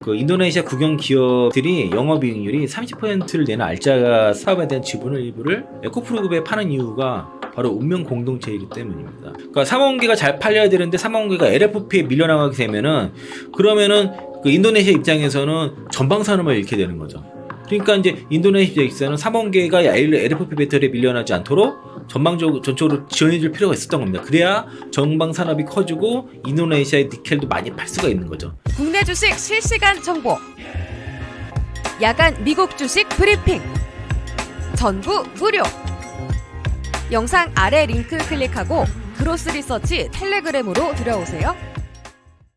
그 인도네시아 국영 기업들이 영업이익률이 30%를 내는 알짜 사업에 대한 지분을 일부를 에코프로그룹에 파는 이유가 바로 운명 공동체이기 때문입니다. 그러니까 삼원기가 잘 팔려야 되는데 삼원기가 LFP에 밀려나가게 되면은 그러면은 그 인도네시아 입장에서는 전방 산업을 잃게 되는 거죠. 그러니까 이제 인도네시아 입장에서는 삼원계가 LFP 배터리에 밀려나지 않도록 전적으로 지원해줄 필요가 있었던 겁니다. 그래야 전방 산업이 커지고 인도네시아의 니켈도 많이 팔 수가 있는 거죠. 국내 주식 실시간 정보, 야간 미국 주식 브리핑, 전부 무료. 영상 아래 링크 클릭하고 그로스 리서치 텔레그램으로 들어오세요.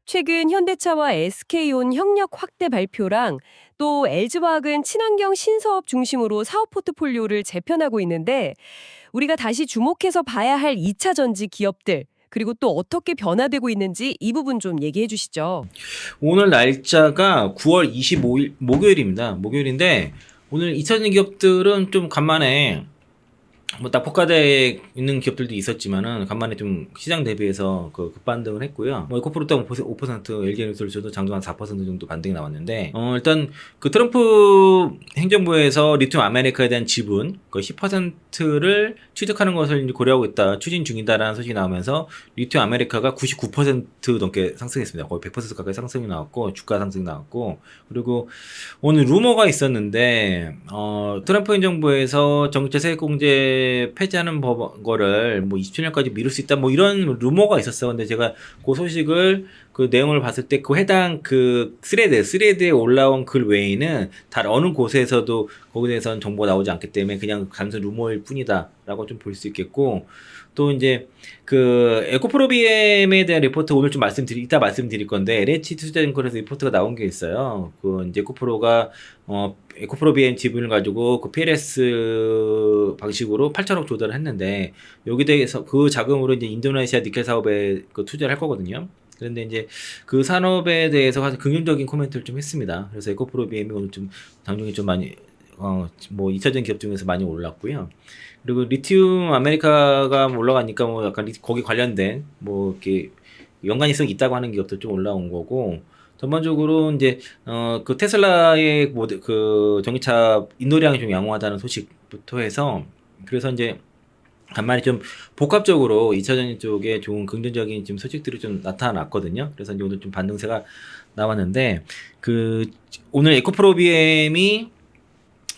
최근 현대차와 SK온 협력 확대 발표랑 또 LG화학은 친환경 신사업 중심으로 사업 포트폴리오를 재편하고 있는데 우리가 다시 주목해서 봐야 할 2차 전지 기업들 그리고 또 어떻게 변화되고 있는지 이 부분 좀 얘기해 주시죠. 오늘 날짜가 9월 25일 목요일입니다. 목요일인데 오늘 2차전 기업들은 좀 간만에 뭐 낙폭가대에 있는 기업들도 있었지만은 간만에 좀 시장 대비해서 그 급반등을 했고요. 뭐 에코프로도 5%, LG에너지솔루션도 장중 한 4% 정도 반등이 나왔는데 일단 그 트럼프 행정부에서 리튬 아메리카에 대한 지분 거의 10%를 취득하는 것을 고려하고 있다, 추진 중이다라는 소식이 나오면서 리튬 아메리카가 99% 넘게 상승했습니다. 거의 100% 가까이 상승이 나왔고 주가 상승이 나왔고, 그리고 오늘 루머가 있었는데 트럼프 행정부에서 전기차 세액공제 폐지하는 거를 뭐 27년까지 미룰 수 있다 뭐 이런 루머가 있었어. 근데 제가 그 소식을 그 내용을 봤을 때 그 해당 그 스레드에 올라온 글 외에는 다른 어느 곳에서도 거기에 대해서는 정보가 나오지 않기 때문에 그냥 단순 루머일 뿐이다라고 좀 볼 수 있겠고, 또 이제 그 에코프로비엠에 대한 리포트 오늘 좀 이따 말씀드릴 건데 LH 투자증권에서 리포트가 나온 게 있어요. 그 이제 에코프로비엠 지분을 가지고 그 PLS 방식으로 8천억 조달을 했는데 여기 대해서 그 자금으로 이제 인도네시아 니켈 사업에 그 투자를 할 거거든요. 그런데 이제 그 산업에 대해서 긍정적인 코멘트를 좀 했습니다. 그래서 에코프로비엠이 오늘 좀 장중에 좀 많이 뭐 2차전 기업 중에서 많이 올랐고요. 그리고 리튬 아메리카가 올라가니까 뭐 약간 거기 관련된 뭐 이렇게 연관성이 있다고 하는 기업도 좀 올라온 거고, 전반적으로 이제 그 테슬라의 그 전기차 인도량이 좀 양호하다는 소식부터 해서, 그래서 이제 간만에 좀 복합적으로 2차전 쪽에 좋은 긍정적인 좀 소식들이 좀 나타났거든요. 그래서 이제 오늘 좀 반등세가 나왔는데, 그 오늘 에코프로비엠이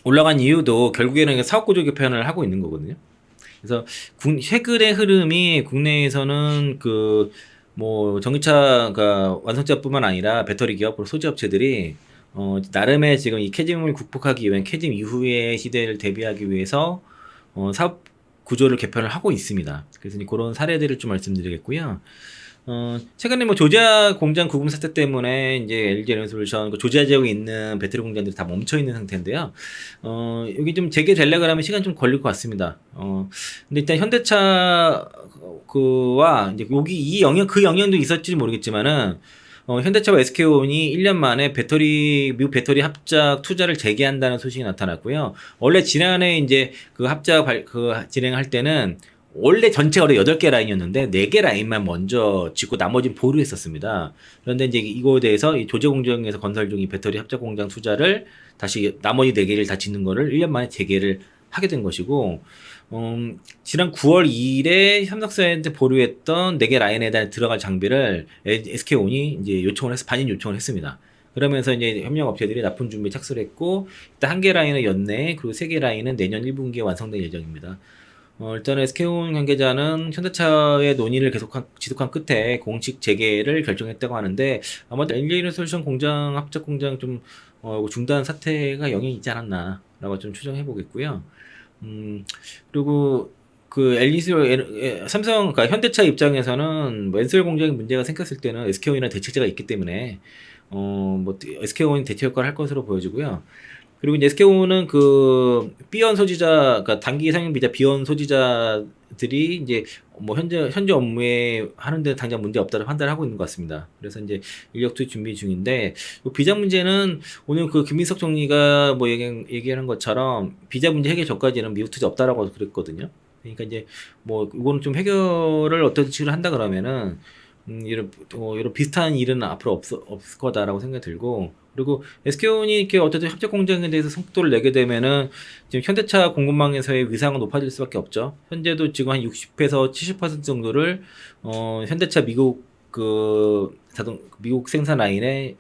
올라간 이유도 결국에는 사업구조 개편을 하고 있는 거거든요. 그래서 최근의 흐름이 국내에서는 그 뭐 전기차가 완성차뿐만 아니라 배터리 기업, 소재 업체들이 나름의 지금 이 캐즘을 극복하기 위한 캐즘 이후의 시대를 대비하기 위해서 사업 구조를 개편을 하고 있습니다. 그래서 그런 사례들을 좀 말씀드리겠고요. 최근에 뭐 조지아 공장 구금 사태 때문에 이제 LG에너지솔루션 그 조지아 지역에 있는 배터리 공장들이 다 멈춰 있는 상태인데요. 여기 좀 재개되려고 하면 시간 좀 걸릴 것 같습니다. 근데 일단 현대차 그와 이제 여기 그 영향도 있었지 모르겠지만은 현대차와 SK온이 1년 만에 미국 배터리 합작 투자를 재개한다는 소식이 나타났고요. 원래 지난해 이제 그 합작 진행할 때는 원래 전체가 8개 라인이었는데 4개 라인만 먼저 짓고 나머지는 보류했었습니다. 그런데 이제 이거에 대해서 이 조제공정에서 건설 중인 배터리 합작 공장 투자를 다시 나머지 4개를 다 짓는 거를 1년 만에 재개를 하게 된 것이고, 지난 9월 2일에 삼성사한테 보류했던 4개 라인에 대한 들어갈 장비를 SK온이 이제 반인 요청을 했습니다. 그러면서 이제 협력 업체들이 납품 준비에 착수를 했고, 일단 1개 라인은 연내, 그리고 3개 라인은 내년 1분기에 완성될 예정입니다. 일단 SK온 관계자는 현대차의 논의를 지속한 끝에 공식 재개를 결정했다고 하는데, 아마도 LG에너지솔루션 공장 합작 공장 좀 중단 사태가 영향이 있지 않았나라고 좀 추정해 보겠고요. 그리고 그 삼성, 그러니까 현대차 입장에서는 뭐 엔솔 공장에 문제가 생겼을 때는 SK온이라는 대책제가 있기 때문에 뭐 SK온이 대체 효과를 할 것으로 보여지고요. 그리고 이제 SK온은 그 B원 소지자, 그러니까 단기 상용 비자 B원 소지자들이 이제 뭐 현재 업무에 하는데 당장 문제 없다를 판단하고 있는 것 같습니다. 그래서 이제 인력 투입 준비 중인데, 비자 문제는 오늘 그 김민석 총리가 뭐 얘기하는 것처럼 비자 문제 해결 전까지는 미국 투자 없다라고 그랬거든요. 그러니까 이제 뭐 이거는 좀 해결을 어떤 식으로 한다 그러면은 이런 비슷한 일은 앞으로 없을 거다라고 생각이 들고, 그리고 SK온이 이렇게 어쨌든 협력 공장에 대해서 속도를 내게 되면은 지금 현대차 공급망에서의 위상은 높아질 수밖에 없죠. 현재도 지금 한 60에서 70% 정도를 현대차 미국 생산 라인에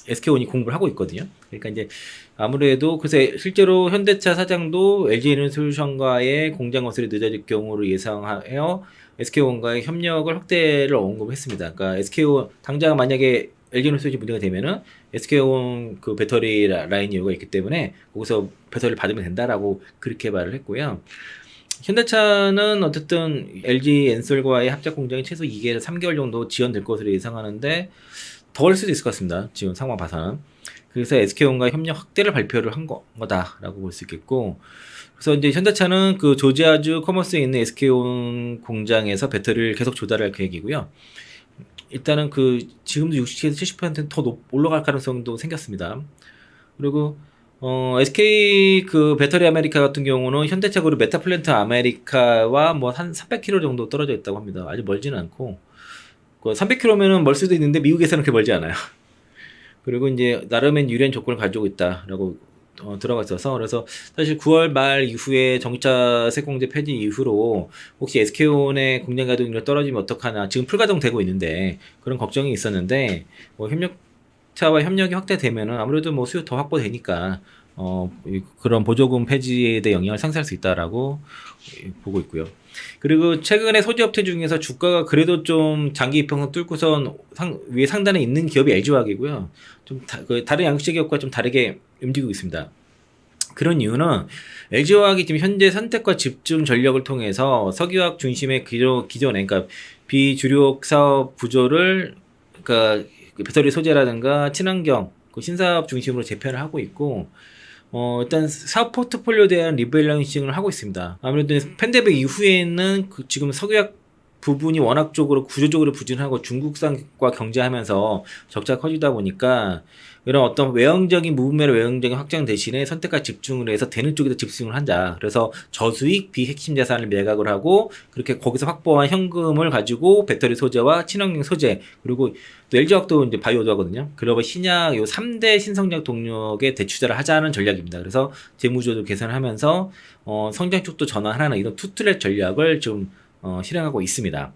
SK온이 공부를 하고 있거든요. 그러니까 이제 아무래도 그래서 실제로 현대차 사장도 LG에너지솔루션과의 공장 건설이 늦어질 경우를 예상하여 SK온과의 협력을 확대를 언급했습니다. 그러니까 SK온 당장 만약에 LG에너지솔루션이 문제가 되면은 SK온 그 배터리 라인 이유가 있기 때문에 거기서 배터리를 받으면 된다라고 그렇게 말을 했고요. 현대차는 어쨌든 LG 엔솔과의 합작 공장이 최소 2개에서 3개월 정도 지연될 것으로 예상하는데 더 올 수도 있을 것 같습니다. 지금 상황 봐서는. 그래서 SK온과 협력 확대를 발표를 한 거다라고 볼 수 있겠고, 그래서 이제 현대차는 그 조지아주 커머스에 있는 SK온 공장에서 배터리를 계속 조달할 계획이고요. 일단은 지금도 60에서 70%더 올라갈 가능성도 생겼습니다. 그리고 SK 그 배터리 아메리카 같은 경우는 현대차 그룹 메타플랜트 아메리카와 뭐 한 300km 정도 떨어져 있다고 합니다. 아주 멀지는 않고, 300km면은 멀 수도 있는데 미국에서는 그렇게 멀지 않아요. 그리고 이제 나름의 유리한 조건을 가지고 있다라고 들어가 있어서, 그래서 사실 9월 말 이후에 전기차 세공제 폐지 이후로 혹시 SK온의 공장 가동률이 떨어지면 어떡하나, 지금 풀가동되고 있는데 그런 걱정이 있었는데, 뭐 협력차와 협력이 확대되면은 아무래도 뭐 수요 더 확보되니까 그런 보조금 폐지에 대해 영향을 상쇄할 수 있다라고 보고 있고요. 그리고 최근에 소재업체 중에서 주가가 그래도 좀 장기 이평선 뚫고선 위에 상단에 있는 기업이 LG화학이고요. 좀 다른 양극재 기업과 좀 다르게 움직이고 있습니다. 그런 이유는 LG화학이 지금 현재 선택과 집중 전략을 통해서 석유화학 중심의 기존에, 그러니까 비주력 사업 구조를, 그러니까 배터리 소재라든가 친환경 신사업 중심으로 재편을 하고 있고, 일단 사업 포트폴리오에 대한 리밸런싱을 하고 있습니다. 아무래도 팬데믹 이후에는 지금 석유화학 부분이 워낙 구조적으로 부진하고 중국산과 경쟁하면서 적자가 커지다 보니까 이런 어떤 외형적인 무브멜의 외형적인 확장 대신에 선택과 집중을 해서 되는 쪽에서 집중을 한다. 그래서 저수익 비핵심 자산을 매각을 하고 그렇게 거기서 확보한 현금을 가지고 배터리 소재와 친환경 소재, 그리고 또 LG화학도 이제 바이오도 하거든요. 그리고 신약 요 3대 신성장 동력에 대투자를 하자는 전략입니다. 그래서 재무조도 개선하면서 성장 쪽도 전환하는 이런 투트랙 전략을 좀 실행하고 있습니다.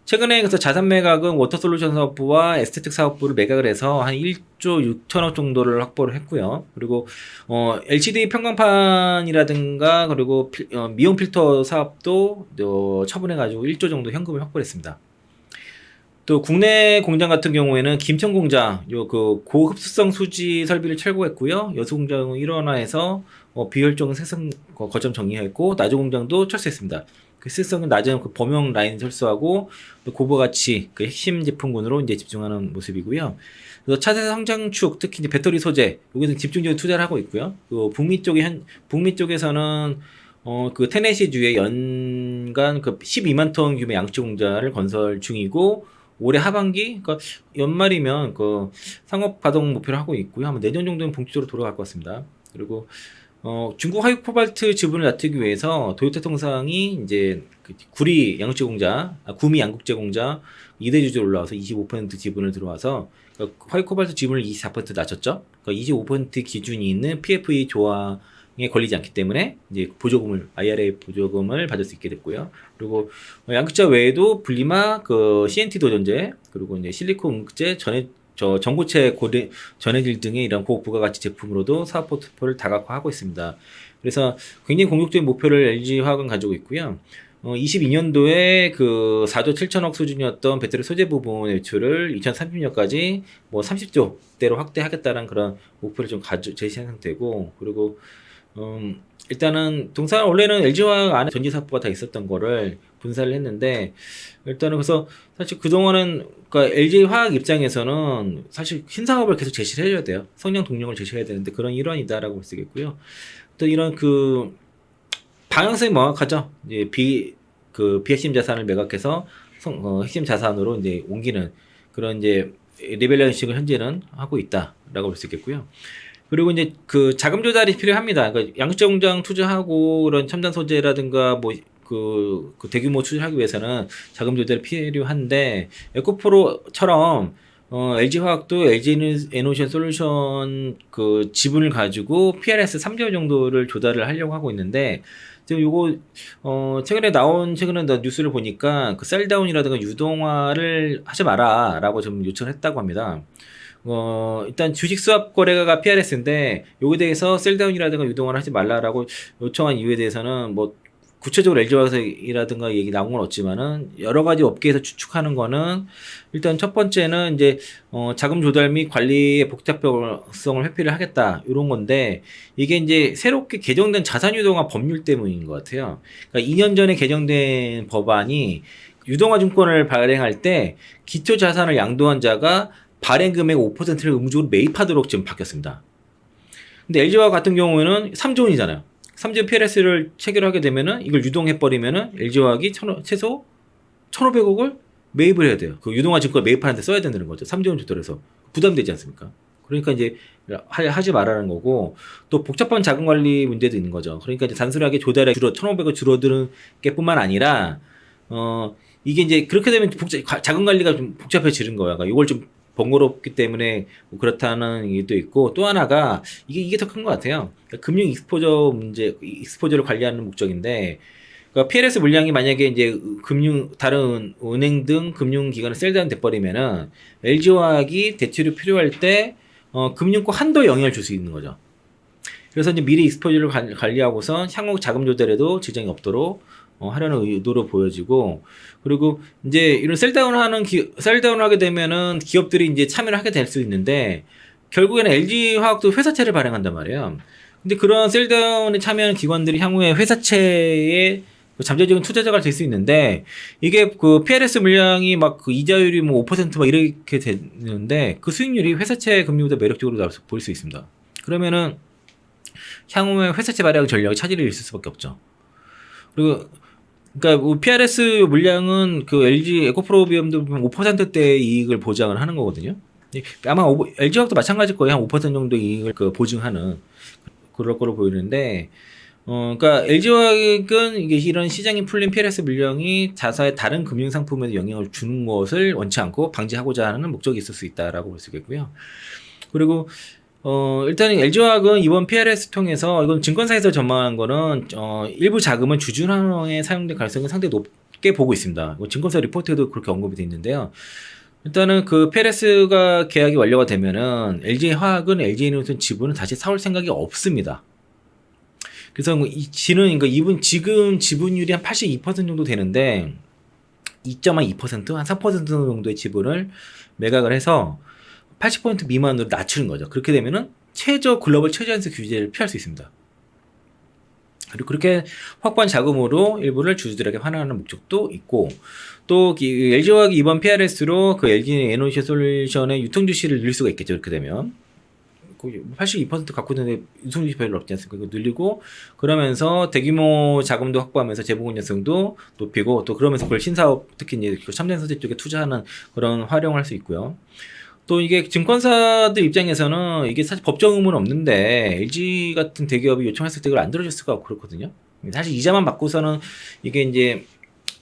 최근에 그래서 자산 매각은 워터솔루션 사업부와 에스테틱 사업부를 매각을 해서 한 1조 6천억 정도를 확보를 했고요. 그리고 LCD 편광판이라든가 그리고 미용 필터 사업도 처분해가지고 1조 정도 현금을 확보를 했습니다. 또 국내 공장 같은 경우에는 김천 공장 고흡수성 수지 설비를 철거했고요. 여수 공장은 일원화해서 비효율적 생산 거점 정리했고, 나주 공장도 철수했습니다. 실성은 낮은 범용 라인 철수하고 또 고부가치 핵심 제품군으로 이제 집중하는 모습이고요. 그래서 차세 성장축, 특히 이제 배터리 소재 여기서 집중적으로 투자를 하고 있고요. 북미 쪽에서는 테네시주에 연간 12만 톤 규모의 양치 공장을 건설 중이고, 올해 하반기, 그러니까 연말이면 상업 가동 목표를 하고 있고요. 아마 내년 정도는 본격적으로 돌아갈 것 같습니다. 그리고 중국 화육 코발트 지분을 낮추기 위해서 도요타 통상이 이제 구미 양극재 공장 2대 주주로 올라와서 25% 지분을 들어와서 화육 코발트 지분을 24% 낮췄죠. 그러니까 25% 기준이 있는 PFE 조항에 걸리지 않기 때문에 이제 IRA 보조금을 받을 수 있게 됐고요. 그리고 양극재 외에도 분리막, CNT 도전제, 그리고 이제 실리콘 음극재, 전고체 전해질 등의 이런 고부가가치 제품으로도 사업 포트폴리오를 다각화하고 있습니다. 그래서 굉장히 공격적인 목표를 LG화학은 가지고 있고요. 22년도에 4조 7천억 수준이었던 배터리 소재 부분 매출을 2030년까지 30조대로 확대하겠다는 그런 목표를 좀 제시한 상태고, 그리고 일단은 원래는 LG화학 안에 전기사업부가 다 있었던 거를 분사를 했는데, 일단은 그래서 사실 그동안은 LG화학 입장에서는 사실 신사업을 계속 제시를 해줘야 돼요. 성장 동력을 제시해야 되는데 그런 일환이다라고 볼 수 있겠고요. 또 이런 방향성이 명확하죠. 이제 비핵심 자산을 매각해서 핵심 자산으로 이제 옮기는 그런 이제 리밸런싱을 현재는 하고 있다라고 볼 수 있겠고요. 그리고 이제 자금 조달이 필요합니다. 그러니까 양극재 공장 투자하고 그런 첨단 소재라든가 그 대규모 투자하기 위해서는 자금 조달이 필요한데 에코프로처럼 LG화학도 LG에너지션 솔루션 그 지분을 가지고 PRS 3개월 정도를 조달을 하려고 하고 있는데 지금 요거 최근에 뉴스를 보니까 그 셀다운이라든가 유동화를 하지 마라라고 좀 요청을 했다고 합니다. 일단 주식 수합 거래가 PRS인데 요거에 대해서 셀다운이라든가 유동화를 하지 말라라고 요청한 이유에 대해서는 뭐 구체적으로 LG화학이라든가 얘기 나온 건 없지만은 여러 가지 업계에서 추측하는 거는 일단 첫 번째는 이제 자금 조달 및 관리의 복잡성을 회피를 하겠다 이런 건데 이게 이제 새롭게 개정된 자산유동화 법률 때문인 것 같아요. 그러니까 2년 전에 개정된 법안이 유동화 증권을 발행할 때 기초 자산을 양도한 자가 발행 금액 5%를 의무적으로 매입하도록 지금 바뀌었습니다. 근데 LG화학 같은 경우에는 3조 원이잖아요. 3조 PRS를 체결하게 되면은 이걸 유동해버리면은 LG화학이 최소 1,500억을 매입을 해야 돼요. 그 유동화 증권 매입하는데 써야 된다는 거죠. 3조 원 조달해서. 부담되지 않습니까? 그러니까 이제 하지 말라는 거고 또 복잡한 자금 관리 문제도 있는 거죠. 그러니까 이제 단순하게 조달에 1,500억 줄어드는 게 뿐만 아니라 이게 이제 그렇게 되면 자금 관리가 좀 복잡해지는 거야. 그러니까 이걸 좀 번거롭기 때문에 뭐 그렇다는 얘기도 있고 또 하나가 이게 더 큰 것 같아요. 그러니까 금융 익스포저를 관리하는 목적인데 그러니까 PLS 물량이 만약에 이제 다른 은행 등 금융기관에 셀다운 돼버리면은 LG화학이 대출이 필요할 때 금융권 한도 영향을 줄 수 있는 거죠. 그래서 이제 미리 익스포저를 관리하고선 향후 자금 조달에도 지장이 없도록 하려는 의도로 보여지고 그리고 이제 이런 셀다운을 하게 되면은 기업들이 이제 참여를 하게 될 수 있는데 결국에는 LG화학도 회사채를 발행한단 말이에요. 근데 그런 셀다운에 참여하는 기관들이 향후에 회사채에 잠재적인 투자자가 될 수 있는데 이게 그 PRS 물량이 막 그 이자율이 뭐 5% 막 이렇게 되는데 그 수익률이 회사채 금리보다 매력적으로 보일 수 있습니다. 그러면은 향후에 회사채 발행 전략이 차질이 있을 수밖에 없죠. 그리고 그러니까 PRS 물량은 그 LG 에코프로비움도 5%대의 이익을 보장을 하는 거거든요. 아마 LG화학도 마찬가지일 거예요. 한 5% 정도 이익을 보증하는 그럴 거로 보이는데, 그러니까 LG화학은 이게 이런 시장이 풀린 PRS 물량이 자사의 다른 금융 상품에도 영향을 주는 것을 원치 않고 방지하고자 하는 목적이 있을 수 있다라고 볼 수 있겠고요. 그리고 일단 LG화학은 이번 PRS 통해서 이건 증권사에서 전망한 거는 일부 자금은 주주환원에 사용될 가능성이 상당히 높게 보고 있습니다. 증권사 리포트에도 그렇게 언급이 돼 있는데요. 일단은 그 PRS가 계약이 완료가 되면은 LG화학은 LG에너지션 지분을 다시 사올 생각이 없습니다. 그래서 그러니까 지금 지분율이 한 82% 정도 되는데 2.2%, 한 3% 정도의 지분을 매각을 해서 80% 미만으로 낮추는 거죠. 그렇게 되면은 글로벌 최저한수 규제를 피할 수 있습니다. 그리고 그렇게 확보한 자금으로 일부를 주주들에게 환원하는 목적도 있고 또 LG화학이 이번 PRS로 그 LG 에너지 솔루션의 유통 주시를 늘릴 수가 있겠죠. 그렇게 되면 82% 갖고 있는데 유통 주시 별로 없지 않습니까? 이거 늘리고 그러면서 대규모 자금도 확보하면서 재봉 운영성도 높이고 또 그러면서 그걸 신사업 특히 이제 첨단 소재 쪽에 투자하는 그런 활용을 할 수 있고요. 또 이게 증권사들 입장에서는 이게 사실 법적 의무는 없는데 LG 같은 대기업이 요청했을 때 이걸 안 들어줄 수가 없고 그렇거든요. 사실 이자만 받고서는 이게 이제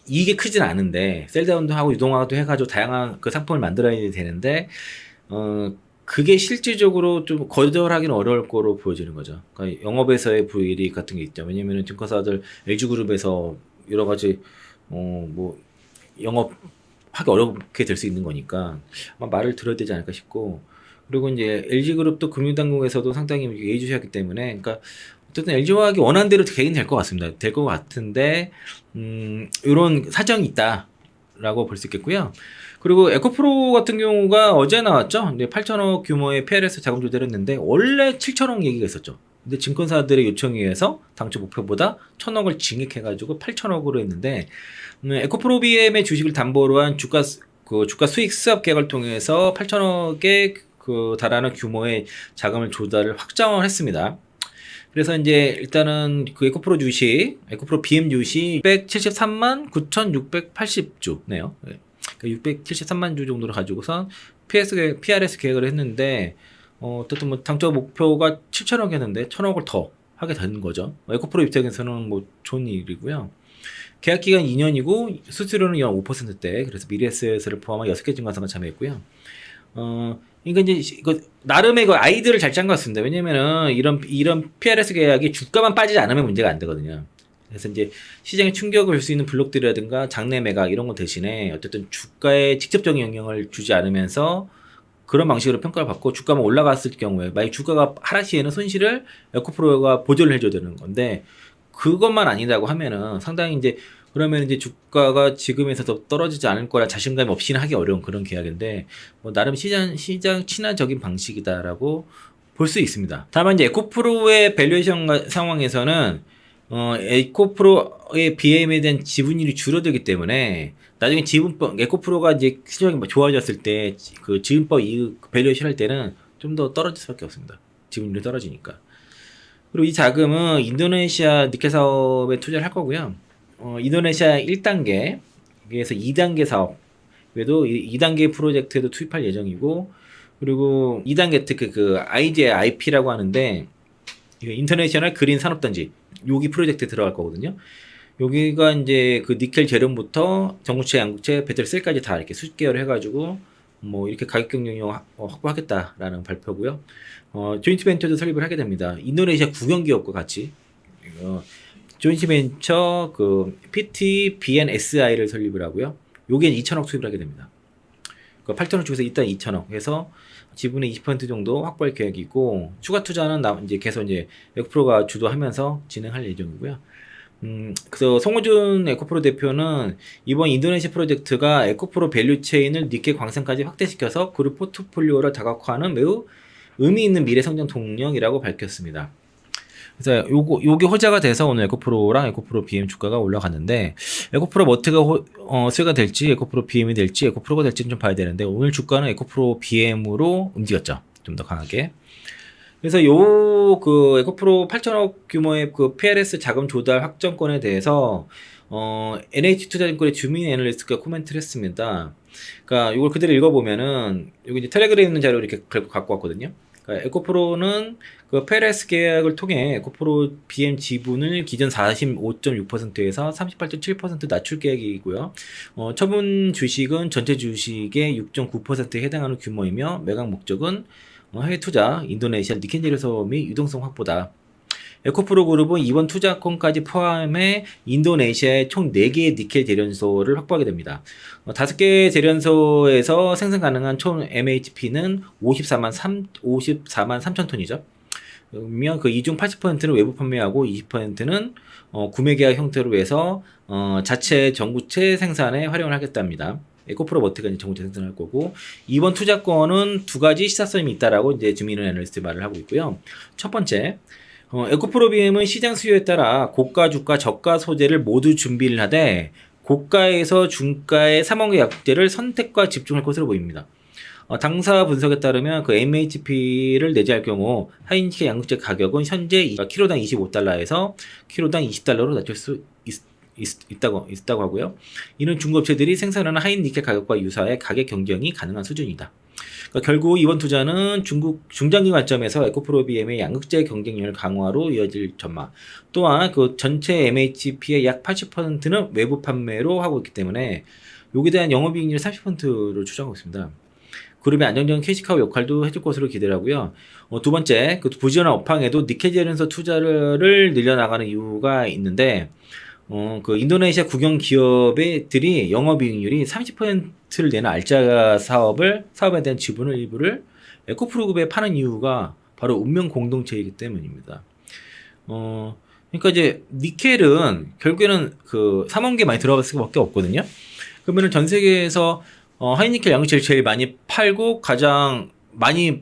이익이 크진 않은데 셀다운도 하고 유동화도 해가지고 다양한 그 상품을 만들어야 되는데 그게 실질적으로 좀 거절하기는 어려울 거로 보여지는 거죠. 그러니까 영업에서의 불이익 같은 게 있죠. 왜냐면은 증권사들 LG그룹에서 여러 가지 뭐 영업하기 어렵게 될 수 있는 거니까 아마 말을 들어야 되지 않을까 싶고 그리고 이제 LG그룹도 금융당국에서도 상당히 예의주시하기 때문에 그러니까 어쨌든 LG화학이 원하는 대로 개인 될 것 같습니다. 될 것 같은데 이런 사정이 있다라고 볼 수 있겠고요. 그리고 에코프로 같은 경우가 어제 나왔죠. 근데 8천억 규모의 PRS 자금 조달을 했는데 원래 7천억 얘기가 있었죠. 근데 증권사들의 요청에 의해서 당초 목표보다 1,000억을 증액해가지고 8천억으로 했는데 에코프로비엠의 주식을 담보로 한 주가 수익 수합 계획을 통해서 8천억에 달하는 규모의 자금을 조달을 확정을 했습니다. 그래서 이제 일단은 그 에코프로 BM 주식 673만 9,680주네요. 673만 주 정도를 가지고서 PRS 계획을 했는데 어쨌든 뭐 당초 목표가 7천억이었는데 1,000억을 더 하게 된 거죠. 에코프로 입장에서는 뭐 좋은 일이고요. 계약 기간 2년이고 수수료는 연 5%대. 그래서 미래에셋을 포함한 6개 증권사가 참여했고요. 그러니까 이제 이거 나름의 그 아이디어를 잘 짠 것 같습니다. 왜냐면은 이런 PRS 계약이 주가만 빠지지 않으면 문제가 안 되거든요. 그래서 이제 시장에 충격을 줄 수 있는 블록들이라든가 장내 매각 이런 거 대신에 어쨌든 주가에 직접적인 영향을 주지 않으면서 그런 방식으로 평가를 받고 주가만 올라갔을 경우에 만약 주가가 하락 시에는 손실을 에코프로가 보전을 해줘야 되는 건데 그것만 아니다고 하면은 상당히 이제 그러면 이제 주가가 지금에서 더 떨어지지 않을 거라 자신감 없이는 하기 어려운 그런 계약인데 뭐 나름 시장 친화적인 방식이다라고 볼 수 있습니다. 다만 이제 에코프로의 밸류에이션 상황에서는 에코프로의 BM에 대한 지분율이 줄어들기 때문에 나중에 지분법 에코프로가 이제 시장이 좋아졌을 때 그 지분법 이익 밸류에이션 할 때는 좀 더 떨어질 수밖에 없습니다. 지분율이 떨어지니까. 그리고 이 자금은 인도네시아 니켈 사업에 투자를 할 거고요. 인도네시아 1단계, 그래서 2단계 사업에도 2단계 프로젝트에도 투입할 예정이고, 그리고 2단계 특히 그 IGIP라고 하는데, 인터내셔널 그린 산업단지, 여기 프로젝트에 들어갈 거거든요. 여기가 이제 그 니켈 재련부터 전구체, 양극체, 배터리 셀까지 다 이렇게 수개월 해가지고, 뭐 이렇게 가격 경쟁력 확보하겠다라는 발표고요. 조인트 벤처도 설립을 하게 됩니다. 인도네시아 국영기업과 같이. 조인트 벤처 그 PT BNSI를 설립을 하고요. 여기에 2천억 투입을 하게 됩니다. 그러니까 8천억 중에서 일단 2천억 해서 지분의 20% 정도 확보할 계획이고 추가 투자는 이제 계속 이제 에코프로가 주도하면서 진행할 예정이고요. 그래서 송호준 에코프로 대표는 이번 인도네시아 프로젝트가 에코프로 밸류체인을 니켈 광산까지 확대시켜서 그룹 포트폴리오를 다각화하는 매우 의미 있는 미래 성장 동력이라고 밝혔습니다. 그래서 요게 호재가 돼서 오늘 에코프로랑 에코프로 BM 주가가 올라갔는데 에코프로 머트가 수혜가 될지 에코프로 BM이 될지 에코프로가 될지는 좀 봐야 되는데 오늘 주가는 에코프로 BM으로 움직였죠. 좀 더 강하게. 그래서 그 에코프로 8천억 규모의 그 PRS 자금 조달 확정권에 대해서 NH투자증권의 주민 애널리스트가 코멘트를 했습니다. 그러니까 이걸 그대로 읽어보면은 여기 이제 텔레그램에 있는 자료 이렇게 갖고 왔거든요. 그러니까 에코프로는 그 PRS 계약을 통해 에코프로 BM 지분을 기존 45.6%에서 38.7% 낮출 계획이고요. 처분 주식은 전체 주식의 6.9%에 해당하는 규모이며 매각 목적은 해외 투자, 인도네시아 니켈 재련소 및 유동성 확보다. 에코프로 그룹은 이번 투자권까지 포함해 인도네시아의 총 4개의 니켈 재련소를 확보하게 됩니다. 5개 재련소에서 생산 가능한 총 MHP는 54만 3천 톤이죠. 그러면 그 이 중 80%는 외부 판매하고 20%는 구매 계약 형태로 해서 자체 전구체 생산에 활용을 하겠답니다. 에코프로 머트가 이제 전구체 생산할 거고 이번 투자권은 두 가지 시사성이 있다라고 이제 주민은 애널리스트 말을 하고 있고요. 첫 번째, 에코프로 BM은 시장 수요에 따라 고가, 주가, 저가 소재를 모두 준비를 하되 고가에서 중가의 3원계 약재를 선택과 집중할 것으로 보입니다. 당사 분석에 따르면 그 MHP를 내재할 경우 하이니켈 양극재 가격은 현재 키로당 25달러에서 키로당 20달러로 낮출 수 있다고 하고요. 이는 중고업체들이 생산하는 하이니켈 가격과 유사해 가격 경쟁이 가능한 수준이다. 그러니까 결국 이번 투자는 중장기 관점에서 에코프로 BM의 양극재 경쟁력 강화로 이어질 전망. 또한 그 전체 MHP의 약 80%는 외부 판매로 하고 있기 때문에 여기에 대한 영업이익률 30%를 추정하고 있습니다. 그룹의 안정적인 캐시카우 역할도 해줄 것으로 기대를 하고요. 두 번째, 그 부지런한 업황에도 니켈 재련소 투자를 늘려나가는 이유가 있는데 그 인도네시아 국영 기업들이 영업이익률이 30%를 내는 알짜 사업에 대한 지분을 일부를 에코프로그룹에 파는 이유가 바로 운명 공동체이기 때문입니다. 그러니까 이제 니켈은 결국에는 그 3원계 많이 들어갈 수밖에 없거든요. 그러면은 전 세계에서 하이니켈 양극재를 제일 많이 팔고 가장 많이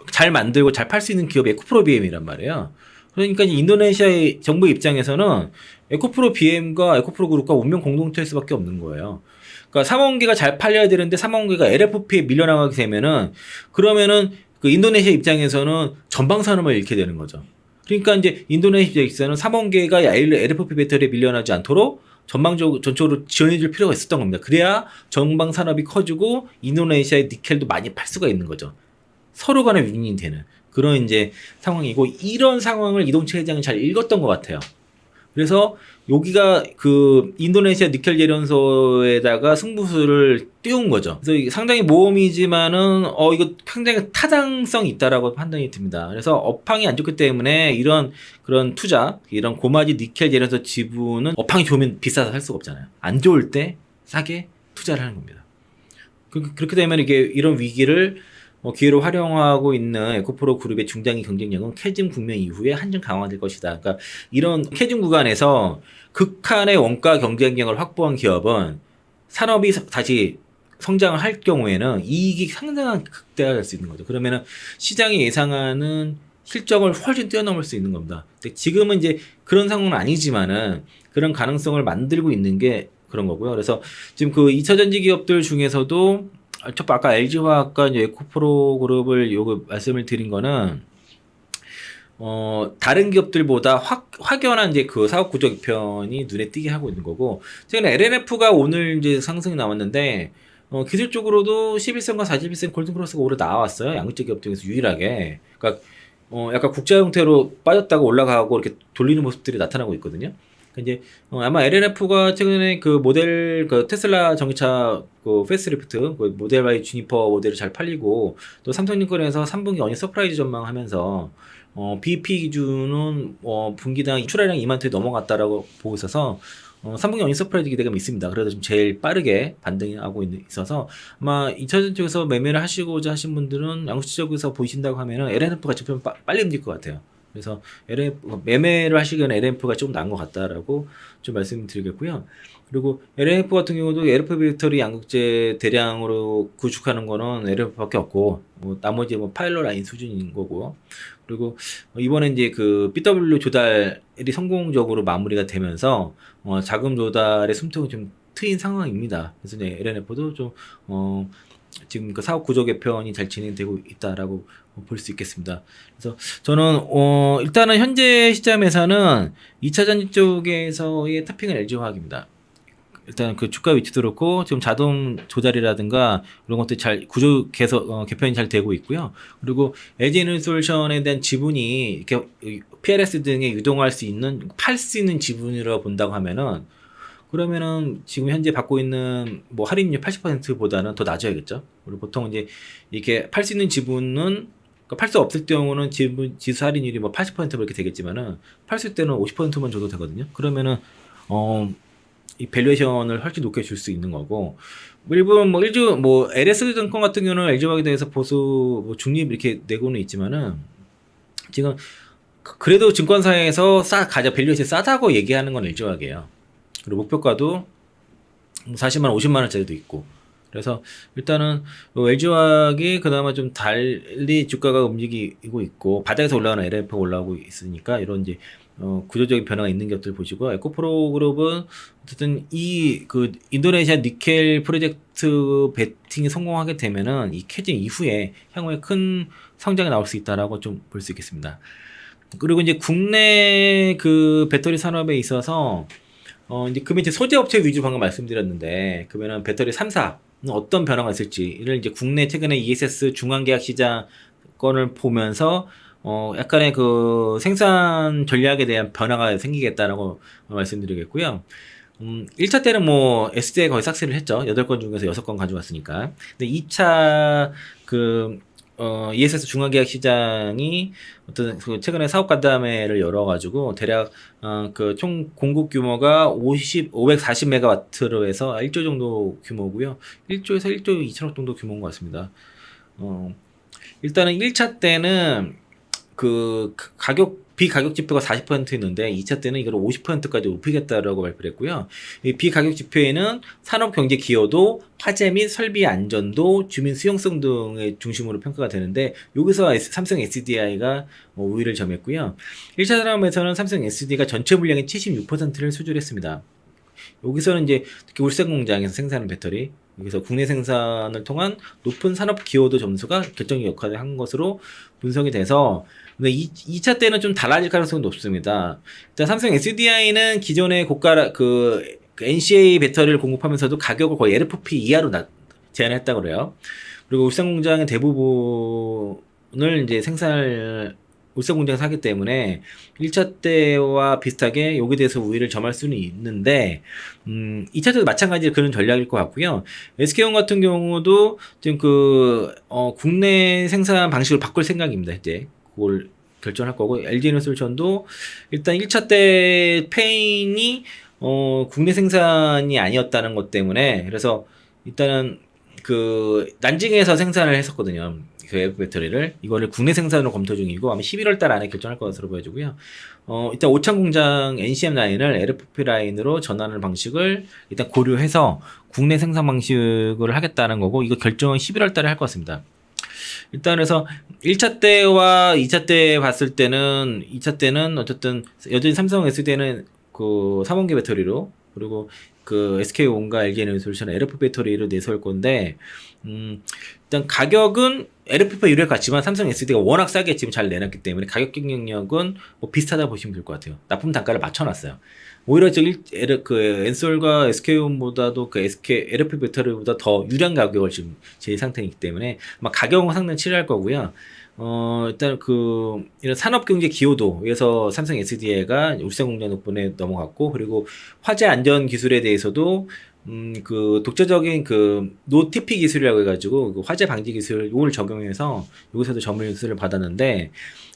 잘 만들고 잘 팔 수 있는 기업이 에코프로 BM이란 말이에요. 그러니까 인도네시아의 정부 입장에서는 에코프로 BM과 에코프로 그룹과 운명 공동체일 수밖에 없는 거예요. 그러니까 3원계가 잘 팔려야 되는데 3원계가 LFP에 밀려나가게 되면은 그러면은 그 인도네시아 입장에서는 전방 산업을 잃게 되는 거죠. 그러니까 이제 인도네시아 입장에서는 3원계가 LFP 배터리에 밀려나지 않도록 전적으로 지원해줄 필요가 있었던 겁니다. 그래야 전방 산업이 커지고 인도네시아의 니켈도 많이 팔 수가 있는 거죠. 서로 간에 윈윈이 되는 그런 이제 상황이고 이런 상황을 이동채 회장이 잘 읽었던 것 같아요. 그래서 여기가 그 인도네시아 니켈 제련소에다가 승부수를 띄운 거죠. 그래서 이게 상당히 모험이지만은 이거 굉장히 타당성이 있다라고 판단이 듭니다. 그래서 업황이 안 좋기 때문에 이런 그런 투자, 이런 고마지 니켈 제련소 지분은 업황이 좋으면 비싸서 살 수가 없잖아요. 안 좋을 때 싸게 투자를 하는 겁니다. 그렇게 되면 이게 이런 위기를 기회로 활용하고 있는 에코프로 그룹의 중장기 경쟁력은 캐즘 국면 이후에 한층 강화될 것이다. 그러니까 이런 캐즘 구간에서 극한의 원가 경쟁력을 확보한 기업은 산업이 다시 성장을 할 경우에는 이익이 상당한 극대화될 수 있는 거죠. 그러면은 시장이 예상하는 실적을 훨씬 뛰어넘을 수 있는 겁니다. 근데 지금은 이제 그런 상황은 아니지만은 그런 가능성을 만들고 있는 게 그런 거고요. 그래서 지금 그 2차전지 기업들 중에서도 아까 LG화학과 에코프로 그룹을 요거 말씀을 드린 거는 다른 기업들보다 확연한 이제 그 사업 구조 개편이 눈에 띄게 하고 있는 거고, 최근에 LNF가 오늘 이제 상승이 나왔는데 기술적으로도 11선과 41선 골든크로스가 오래 나왔어요. 양극재 기업 중에서 유일하게. 그러니까 약간 국자 형태로 빠졌다가 올라가고 이렇게 돌리는 모습들이 나타나고 있거든요. 이제 아마 LNF가 최근에 그 모델 그 테슬라 전기차 그 페이스리프트 그 모델 Y 주니퍼 모델이 잘 팔리고, 또 삼성증권에서 3분기 어닝 서프라이즈 전망하면서 BEP 기준은 분기당 출하량 2만 톤이 넘어갔다라고 보고 있어서 3분기 어닝 서프라이즈 기대감이 있습니다. 그래서 좀 제일 빠르게 반등하고 있어서 아마 2차전 쪽에서 매매를 하시고자 하신 분들은 양극재 쪽에서 보신다고 하면은 LNF가 좀 빨리 움직일 것 같아요. 그래서 매매를 하시기에는 LNF가 좀 나은 것 같다라고 좀 말씀드리겠고요. 그리고 LNF 같은 경우도 LFP 배터리 양극재 대량으로 구축하는 거는 LNF밖에 없고, 나머지 파일럿 라인 수준인 거고, 그리고 이번에 이제 그 BW 조달이 성공적으로 마무리가 되면서 자금 조달의 숨통이 좀 트인 상황입니다. 그래서 이제 LNF도 좀 지금 그 사업 구조 개편이 잘 진행되고 있다라고 볼 수 있겠습니다. 그래서 저는 일단은 현재 시점에서는 2차전지 쪽에서의 탑핑은 LG화학입니다. 일단 그 주가 위치도 그렇고 지금 자동 조달이라든가 이런 것들이 잘 구조 개편이 잘 되고 있고요. 그리고 LG에너지솔루션에 대한 지분이 이렇게 PLS 등에 유동할 수 있는, 팔 수 있는 지분이라고 본다고 하면은, 그러면은 지금 현재 받고 있는 할인율 80%보다는 더 낮아야겠죠. 그리고 보통 이제 이렇게 팔 수 있는 지분은, 그러니까 팔 수 없을 경우는 지수 할인율이 80% 이렇게 되겠지만은 팔 수 있을 때는 50%만 줘도 되거든요. 그러면은 이 밸류에이션을 훨씬 높게 줄 수 있는 거고, 일본 LS 증권 같은 경우는 LG화학에 대해서 보수 중립 이렇게 내고는 있지만은 지금 그래도 증권사에서 밸류에이션 싸다고 얘기하는 건 LG화학이에요. 그리고 목표가도 40만 원, 50만 원짜리도 있고. 그래서 일단은 LG화학이 그나마 좀 달리 주가가 움직이고 있고, 바닥에서 올라가는 LNF가 올라오고 있으니까 이런 이제 구조적인 변화가 있는 것들 보시고, 에코프로 그룹은 어쨌든 이 그 인도네시아 니켈 프로젝트 베팅이 성공하게 되면은 이 캐즘 이후에 향후에 큰 성장이 나올 수 있다라고 좀 볼 수 있겠습니다. 그리고 이제 국내 그 배터리 산업에 있어서 이제 그 밑에 소재 업체 위주 방금 말씀드렸는데, 그러면은 배터리 3사는 어떤 변화가 있을지를 이제 국내 최근에 ESS 중앙계약 시장 건을 보면서 약간의 그 생산 전략에 대한 변화가 생기겠다라고 말씀드리겠고요. 1차 때는 SDI 거의 삭스를 했죠. 8건 중에서 6건 가져왔으니까. 근데 2차 ESS 중앙계약 시장이 어떤 최근에 사업 간담회를 열어가지고 대략 그 총 공급 규모가 540메가와트로 해서 1조 정도 규모고요. 1조에서 1조 2천억 정도 규모인 것 같습니다. 일단은 1차 때는 그 비가격 지표가 40%였는데 2차 때는 이걸 50%까지 높이겠다라고 발표를 했고요. 이 비가격 지표에는 산업 경제 기여도, 화재 및 설비 안전도, 주민 수용성 등의 중심으로 평가가 되는데, 여기서 삼성 SDI가 우위를 점했고요. 1차 산업에서는 삼성 SDI가 전체 물량의 76%를 수주했습니다. 여기서는 이제 특히 울산 공장에서 생산하는 배터리, 여기서 국내 생산을 통한 높은 산업 기여도 점수가 결정적 역할을 한 것으로 분석이 돼서, 근데 2차 때는 좀 달라질 가능성이 높습니다. 일단 삼성 SDI는 기존의 고가 그 NCA 배터리를 공급하면서도 가격을 거의 LFP 이하로 제한했다고 그래요. 그리고 울산 공장의 대부분을 이제 생산을 울산공장에서 하기 때문에 1차 때와 비슷하게 여기에 대해서 우위를 점할 수는 있는데 2차 때도 마찬가지로 그런 전략일 것 같고요. SK온 같은 경우도 지금 국내 생산 방식을 바꿀 생각입니다. 이제 그걸 결정할 거고 LG에너솔루션도 일단 1차 때 페인이 국내 생산이 아니었다는 것 때문에 그래서 일단은 난징에서 생산을 했었거든요. 그 에어프 배터리를 이거를 국내 생산으로 검토 중이고 아마 11월 달 안에 결정할 것으로 보여지고요. 일단 오창 공장 NCM 라인을 LFP 라인으로 전환하는 방식을 일단 고려해서 국내 생산 방식을 하겠다는 거고 이거 결정은 11월 달에 할 것 같습니다. 일단 그래서 1차 때와 2차 때 봤을 때는 2차 때는 어쨌든 여전히 삼성 SD는 그 3원기 배터리로 그리고 그 SK온과 LG에너솔루션 LFP 배터리를 내세울 건데 일단 가격은 LFP가 유리할 것 같지만 삼성 SD가 워낙 싸게 지금 잘 내놨기 때문에 가격 경쟁력은 뭐 비슷하다 보시면 될 것 같아요. 납품 단가를 맞춰놨어요. 오히려 엔솔과 SK온보다도 그 LFP 배터리보다 더 유리한 가격을 지금 제일 상태이기 때문에 아마 가격은 상당히 치료할 거고요. 일단 이런 산업 경제 기여도에서 삼성 SDI가 울산 공장 덕분에 넘어갔고, 그리고 화재 안전 기술에 대해서도 독자적인 노티피 기술이라고 해가지고 화재 방지 기술 요걸 적용해서 여기서도 점수를 받았는데,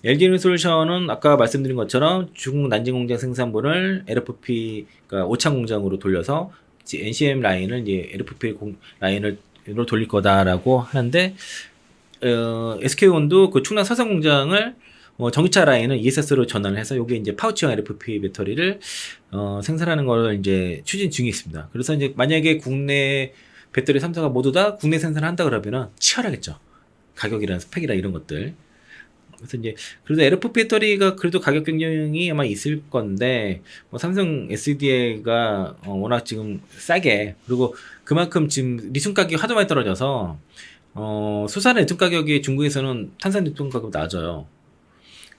LG에너솔루션은 아까 말씀드린 것처럼 중국 난징 공장 생산분을 LFP, 그러니까 오창 공장으로 돌려서 NCM 라인을 이제 LFP 라인으로 돌릴 거다라고 하는데, SK온도 그 충남 서산 공장을 전기차 라인을 ESS로 전환을 해서 여기 이제 파우치형 LFP 배터리를 생산하는 걸 이제 추진 중에 있습니다. 그래서 이제 만약에 국내 배터리 3사가 모두 다 국내 생산을 한다 그러면은 치열하겠죠. 가격이랑 스펙이랑 이런 것들. 그래서 이제 그래도 LFP 배터리가 그래도 가격 경쟁이 아마 있을 건데 삼성 SDI가 워낙 지금 싸게, 그리고 그만큼 지금 리튬 가격이 하도 많이 떨어져서 수산의 리튬 가격이 중국에서는 탄산 리튬 가격이 낮아요.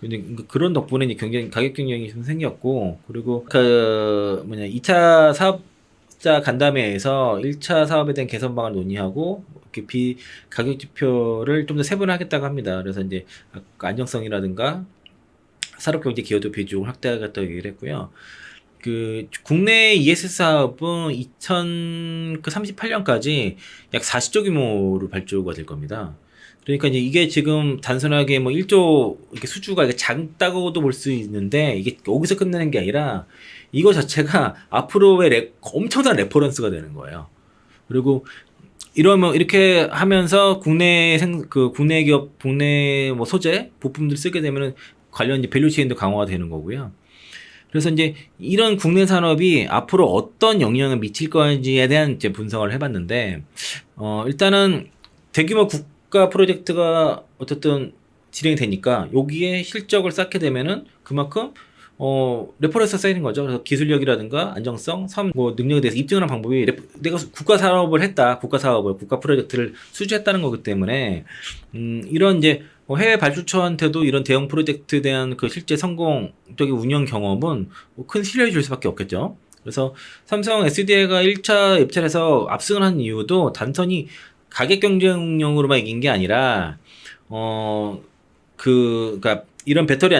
근데 그런 덕분에 이제 가격 경쟁이 좀 생겼고, 그리고 2차 사업자 간담회에서 1차 사업에 대한 개선 방안을 논의하고 이렇게 가격 지표를 좀 더 세분화하겠다고 합니다. 그래서 이제 안정성이라든가 산업 경제 기여도 비중을 확대하겠다고 얘기를 했고요. 국내 ESS 사업은 2038년까지 약 40조 규모로 발주가 될 겁니다. 그러니까 이제 이게 지금 단순하게 1조 이렇게 수주가 작다고도 볼 수 있는데, 이게 여기서 끝내는 게 아니라 이거 자체가 앞으로의 엄청난 레퍼런스가 되는 거예요. 그리고 이렇게 하면서 국내 기업, 국내 소재, 부품들 쓰게 되면은 관련 이제 밸류체인도 강화가 되는 거고요. 그래서 이제 이런 국내 산업이 앞으로 어떤 영향을 미칠 건지에 대한 이제 분석을 해봤는데, 일단은 대규모 국가 프로젝트가 어쨌든 진행이 되니까 여기에 실적을 쌓게 되면은 그만큼 레퍼런스가 쌓이는 거죠. 그래서 기술력이라든가 안정성, 능력에 대해서 입증하는 방법이 내가 국가 프로젝트를 수주했다는 거기 때문에 이런 이제 해외 발주처한테도 이런 대형 프로젝트에 대한 실제 성공적인 운영 경험은 큰 신뢰를 줄 수밖에 없겠죠. 그래서 삼성 SDI가 1차 입찰에서 압승을 한 이유도 단순히 가격 경쟁력으로만 이긴 게 아니라 그러니까 이런 배터리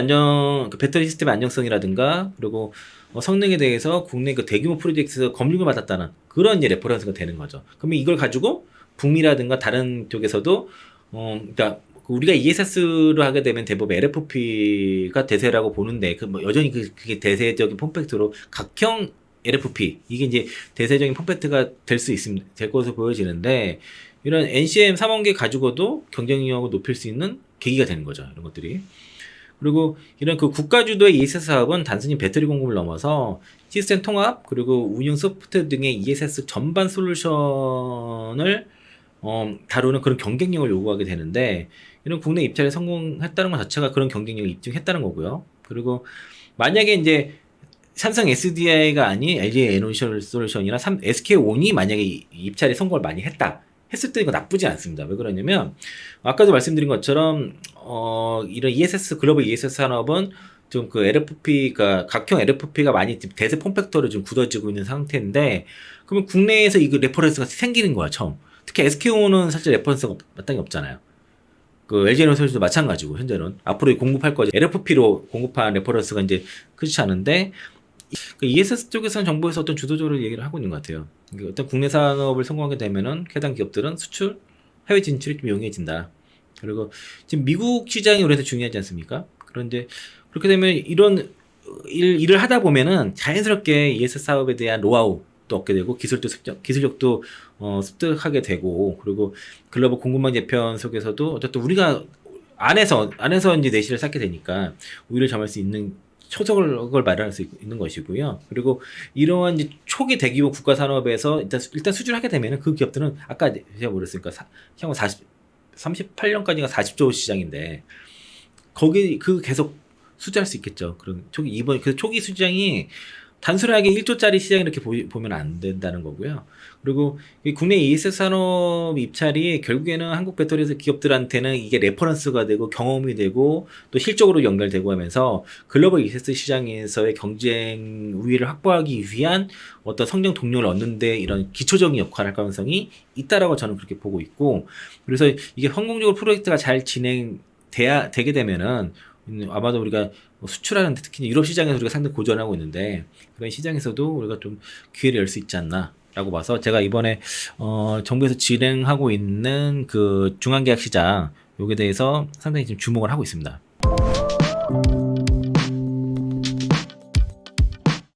시스템의 안정성이라든가 그리고 성능에 대해서 국내 대규모 프로젝트에서 검증을 받았다는 그런 이제 레퍼런스가 되는 거죠. 그러면 이걸 가지고 북미라든가 다른 쪽에서도 그러니까 우리가 ESS를 하게 되면 대부분 LFP가 대세라고 보는데 여전히 그게 대세적인 폼팩트로 각형 LFP 이게 이제 대세적인 폼팩트가 될 것으로 보여지는데, 이런 NCM 3원기 가지고도 경쟁력을 높일 수 있는 계기가 되는 거죠. 이런 것들이. 그리고 이런 국가 주도의 ESS 사업은 단순히 배터리 공급을 넘어서 시스템 통합 그리고 운영 소프트웨어 등의 ESS 전반 솔루션을 다루는 그런 경쟁력을 요구하게 되는데, 이런 국내 입찰에 성공했다는 것 자체가 그런 경쟁력을 입증했다는 거고요. 그리고 만약에 이제 삼성 SDI가 아닌 LG에너솔루션이나 SK온이 만약에 입찰에 성공을 많이 했을 때 이거 나쁘지 않습니다. 왜 그러냐면 아까도 말씀드린 것처럼 이런 ESS 글로벌 ESS 산업은 좀 LFP가 각형 LFP가 많이 대세 폼팩터로 좀 굳어지고 있는 상태인데, 그러면 국내에서 이거 레퍼런스가 생기는 거야 처음. 특히 SK온은 사실 레퍼런스가 마땅히 없잖아요. 그 LG에너지도 마찬가지고 현재는 앞으로 공급할 거지 LFP로 공급한 레퍼런스가 이제 크지 않은데 그 ESS 쪽에서는 정부에서 어떤 주도적으로 얘기를 하고 있는 것 같아요. 그러니까 어떤 국내 산업을 성공하게 되면은 해당 기업들은 수출, 해외 진출이 좀 용이해진다. 그리고 지금 미국 시장이 우리한테 중요하지 않습니까? 그런데 그렇게 되면 이런 일을 하다 보면은 자연스럽게 ESS 사업에 대한 노하우도 얻게 되고 기술력도 습득하게 되고 그리고 글로벌 공급망 재편 속에서도 어쨌든 우리가 안에서 이제 내실을 쌓게 되니까 우위를 점할 수 있는 초석을 마련할 수 있는 것이고요. 그리고 이러한 이제 초기 대규모 국가 산업에서 일단 수주를 하게 되면은 그 기업들은 아까 제가 뭐랬으니까 향후 38년까지가 40조 시장인데 거기 계속 수주할 수 있겠죠. 그럼 그래서 초기 수장이 단순하게 1조짜리 시장 이렇게 보면 안 된다는 거고요. 그리고 이 국내 ESS 산업 입찰이 결국에는 한국 배터리 기업들한테는 이게 레퍼런스가 되고 경험이 되고 또 실적으로 연결되고 하면서 글로벌 ESS 시장에서의 경쟁 우위를 확보하기 위한 어떤 성장 동력을 얻는데 이런 기초적인 역할을 할 가능성이 있다라고 저는 그렇게 보고 있고 그래서 이게 성공적으로 프로젝트가 잘 되게 되면은 아마도 우리가 수출하는데 특히 유럽 시장에서 우리가 상당히 고전하고 있는데 그런 시장에서도 우리가 좀 기회를 열 수 있지 않나라고 봐서 제가 이번에 정부에서 진행하고 있는 그 중앙계약 시장 요게 대해서 상당히 지금 주목을 하고 있습니다.